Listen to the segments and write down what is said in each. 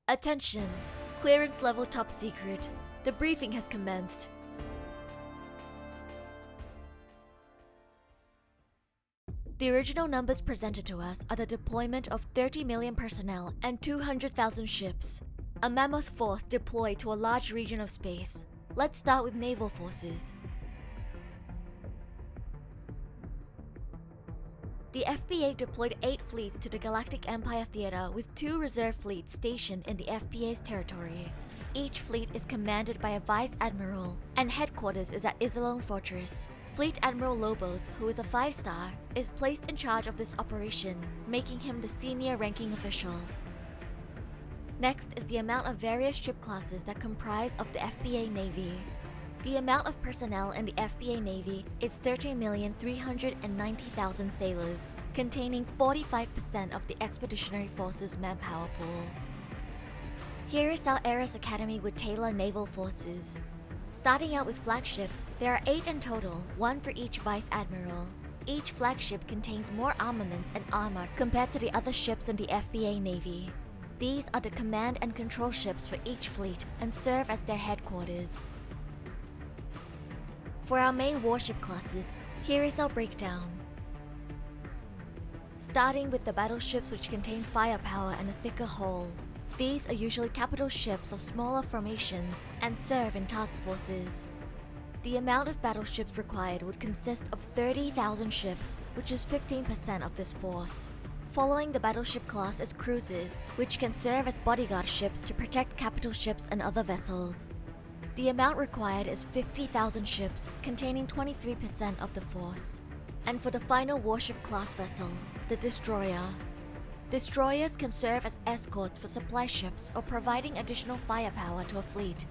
Attention! Clearance level top secret. The briefing has commenced. The original numbers presented to us are the deployment of 30 million personnel and 200,000 ships. A mammoth force deployed to a large region of space. Let's start with Naval Forces. The F.P.A. deployed 8 fleets to the Galactic Empire Theater with 2 reserve fleets stationed in the F.P.A.'s territory. Each fleet is commanded by a Vice Admiral, and headquarters is at Iserlohn Fortress. Fleet Admiral Lobos, who is a 5-star, is placed in charge of this operation, making him the senior ranking official. Next is the amount of various ship classes that comprise of the F.P.A. Navy. The amount of personnel in the F.P.A. Navy is 13,390,000 sailors, containing 45% of the Expeditionary Forces manpower pool. Here is how Ares Academy would tailor naval forces. Starting out with flagships, there are 8 in total, 1 for each Vice Admiral. Each flagship contains more armaments and armor compared to the other ships in the F.P.A. Navy. These are the command and control ships for each fleet and serve as their headquarters. For our main warship classes, here is our breakdown. Starting with the battleships, which contain firepower and a thicker hull. These are usually capital ships of smaller formations and serve in task forces. The amount of battleships required would consist of 30,000 ships, which is 15% of this force. Following the battleship class is cruisers, which can serve as bodyguard ships to protect capital ships and other vessels. The amount required is 50,000 ships, containing 23% of the force. And for the final warship class vessel, the destroyer. Destroyers can serve as escorts for supply ships or providing additional firepower to a fleet.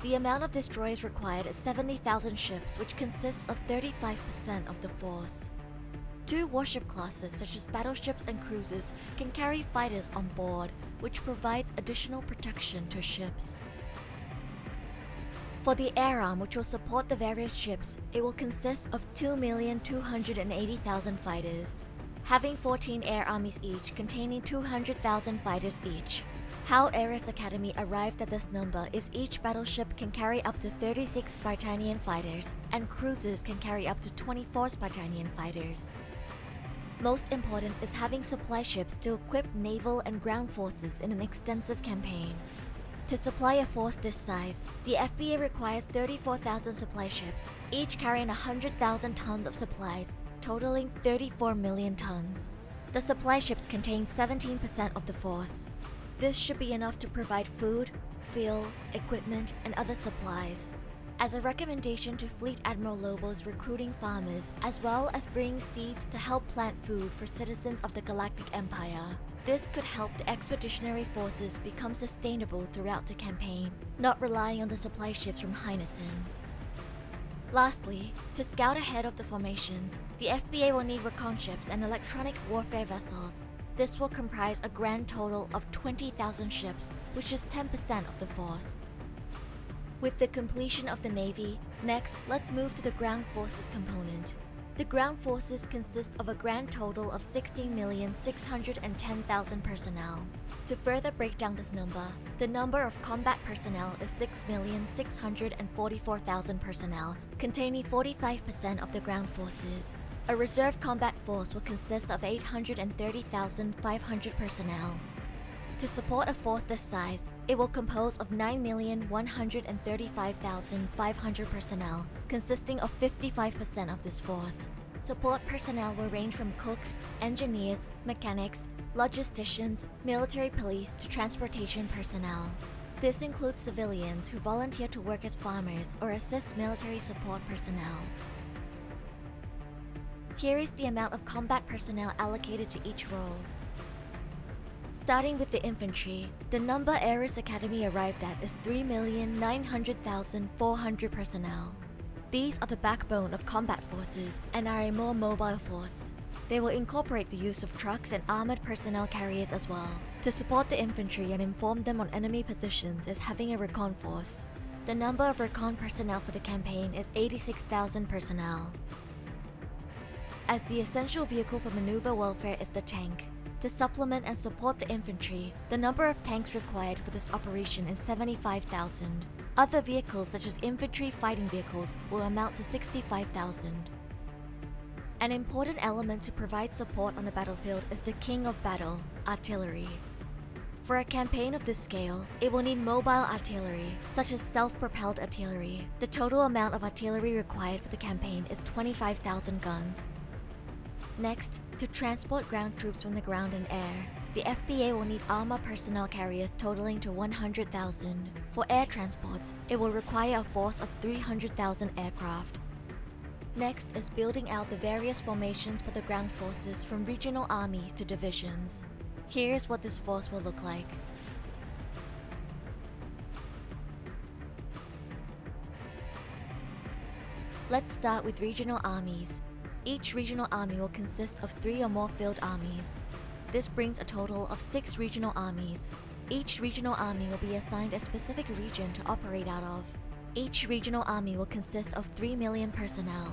The amount of destroyers required is 70,000 ships, which consists of 35% of the force. 2 warship classes such as battleships and cruisers can carry fighters on board, which provides additional protection to ships. For the air arm, which will support the various ships, it will consist of 2,280,000 fighters, having 14 air armies each containing 200,000 fighters each. How Ares Academy arrived at this number is each battleship can carry up to 36 Spartanian fighters, and cruisers can carry up to 24 Spartanian fighters. Most important is having supply ships to equip naval and ground forces in an extensive campaign. To supply a force this size, the F.P.A. requires 34,000 supply ships, each carrying 100,000 tons of supplies, totaling 34 million tons. The supply ships contain 17% of the force. This should be enough to provide food, fuel, equipment, and other supplies. As a recommendation to Fleet Admiral Lobos recruiting farmers, as well as bringing seeds to help plant food for citizens of the Galactic Empire. This could help the Expeditionary Forces become sustainable throughout the campaign, not relying on the supply ships from Heinessen. Lastly, to scout ahead of the formations, the F.P.A. will need recon ships and electronic warfare vessels. This will comprise a grand total of 20,000 ships, which is 10% of the force. With the completion of the Navy, next let's move to the ground forces component. The ground forces consist of a grand total of 16,610,000 personnel. To further break down this number, the number of combat personnel is 6,644,000 personnel, containing 45% of the ground forces. A reserve combat force will consist of 830,500 personnel. To support a force this size, it will compose of 9,135,500 personnel, consisting of 55% of this force. Support personnel will range from cooks, engineers, mechanics, logisticians, military police to transportation personnel. This includes civilians who volunteer to work as farmers or assist military support personnel. Here is the amount of combat personnel allocated to each role. Starting with the infantry, the number Ares Academy arrived at is 3,900,400 personnel. These are the backbone of combat forces and are a more mobile force. They will incorporate the use of trucks and armored personnel carriers as well. To support the infantry and inform them on enemy positions is having a recon force. The number of recon personnel for the campaign is 86,000 personnel. As the essential vehicle for maneuver warfare is the tank, To supplement and support the infantry, the number of tanks required for this operation is 75,000. Other vehicles such as infantry fighting vehicles will amount to 65,000. An important element to provide support on the battlefield is the king of battle, artillery. For a campaign of this scale, it will need mobile artillery, such as self-propelled artillery. The total amount of artillery required for the campaign is 25,000 guns. Next, to transport ground troops from the ground and air, the F.P.A. will need armor personnel carriers totaling to 100,000. For air transports, it will require a force of 300,000 aircraft. Next is building out the various formations for the ground forces from regional armies to divisions. Here's what this force will look like. Let's start with regional armies. Each regional army will consist of 3 or more field armies. This brings a total of 6 regional armies. Each regional army will be assigned a specific region to operate out of. Each regional army will consist of 3 million personnel.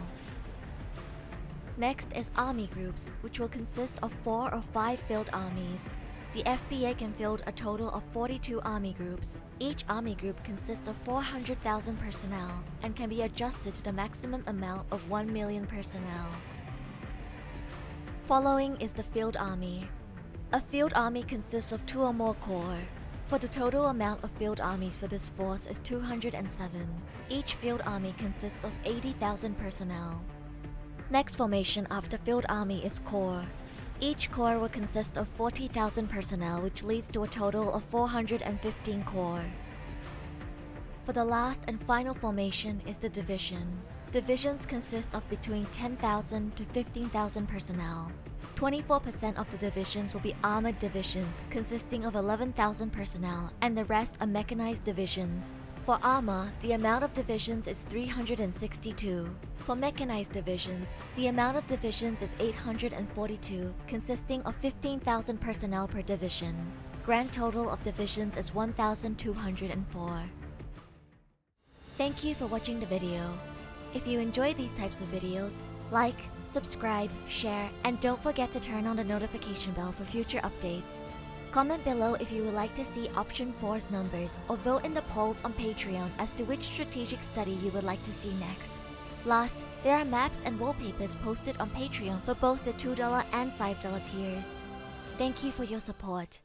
Next is army groups, which will consist of 4 or 5 field armies. The F.P.A. can field a total of 42 army groups. Each army group consists of 400,000 personnel and can be adjusted to the maximum amount of 1 million personnel. Following is the field army. A field army consists of 2 or more corps. For the total amount of field armies for this force is 207. Each field army consists of 80,000 personnel. Next formation after field army is corps. Each corps will consist of 40,000 personnel, which leads to a total of 415 corps. For the last and final formation is the division. Divisions consist of between 10,000 to 15,000 personnel. 24% of the divisions will be armored divisions consisting of 11,000 personnel, and the rest are mechanized divisions. For armor, the amount of divisions is 362. For mechanized divisions, the amount of divisions is 842, consisting of 15,000 personnel per division. Grand total of divisions is 1,204. Thank you for watching the video. If you enjoy these types of videos, like, subscribe, share, and don't forget to turn on the notification bell for future updates. Comment below if you would like to see Option 4's numbers, or vote in the polls on Patreon as to which strategic study you would like to see next. Last, there are maps and wallpapers posted on Patreon for both the $2 and $5 tiers. Thank you for your support.